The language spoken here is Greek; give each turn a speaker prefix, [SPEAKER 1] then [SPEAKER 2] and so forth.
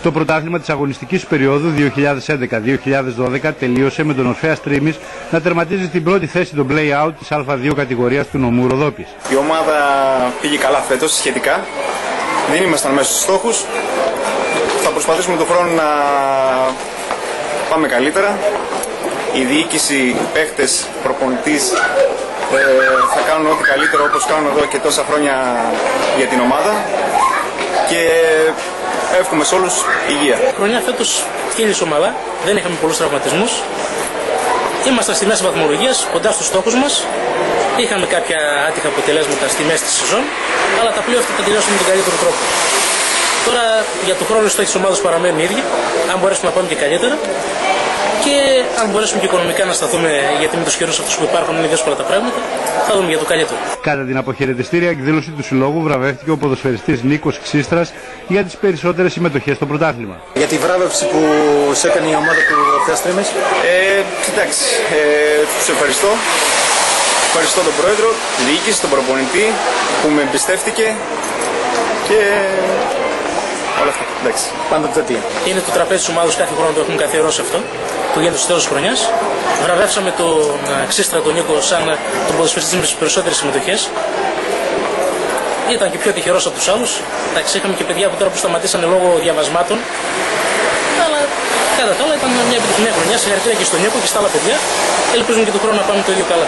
[SPEAKER 1] Το πρωτάθλημα της αγωνιστικής περίοδου 2011-2012 τελείωσε με τον Ορφέα Τρίμης να τερματίζει στην πρώτη θέση των play-out της Α2 κατηγορίας του νομού Ροδόπης.
[SPEAKER 2] Η ομάδα πήγε καλά φέτος σχετικά. Δεν ήμασταν μέσα στους στόχους. Θα προσπαθήσουμε τον χρόνο να πάμε καλύτερα. Η διοίκηση, παίχτες, προπονητής θα κάνουν ό,τι καλύτερο όπως κάνουν εδώ και τόσα χρόνια για την ομάδα. Και εύχομαι σε όλους υγεία.
[SPEAKER 3] Η χρονιά φέτος κύλησε ομαλά, δεν είχαμε πολλούς τραυματισμούς. Ήμασταν στη μέση βαθμολογίας, κοντά στους στόχους μας. Είχαμε κάποια άτυχα αποτελέσματα στη μέση της σεζόν, αλλά τα πλοία αυτά τα τελειώσαμε με τον καλύτερο τρόπο. Τώρα για τον χρόνο οι στόχοι της ομάδας παραμένουν οι ίδιοι, αν μπορέσουμε να πάμε και καλύτερα και αν μπορέσουμε και οικονομικά να σταθούμε, γιατί με τους καιρούς αυτούς που υπάρχουν είναι δύσκολα τα πράγματα, θα δούμε για το καλύτερο.
[SPEAKER 1] Κατά την αποχαιρετιστήρια εκδήλωση του συλλόγου βραβεύτηκε ο ποδοσφαιριστής Νίκος Ξίστρας για τις περισσότερες συμμετοχές στο πρωτάθλημα.
[SPEAKER 4] Για τη βράβευση που σε έκανε η ομάδα του Ορφέας Τρίμης.
[SPEAKER 2] Κοιτάξτε, τους ευχαριστώ. Ευχαριστώ τον πρόεδρο, τη διοίκηση, τον προπονητή που με εμπιστεύτηκε και όλα αυτά. Εντάξει.
[SPEAKER 4] Πάντα τέτοια.
[SPEAKER 3] Είναι το τραπέζι της ομάδας, κάθε χρόνο το έχουμε καθιερώσει αυτό. Το γίνεται στο τέλος της χρονιάς. Βραβεύσαμε τον Ξίστρα, τον Νίκο, σαν τον ποδοσφαιριστή με τις περισσότερες συμμετοχές. Ήταν και πιο τυχερός από τους άλλους. Εντάξει, είχαμε και παιδιά που τώρα που σταματήσανε λόγω διαβασμάτων. Αλλά κατά τα άλλα ήταν μια επιτυχημένη χρονιά. Συγχαρητήρια και στον Νίκο και στα άλλα παιδιά. Ελπίζουμε και τον χρόνο να πάμε το ίδιο καλά.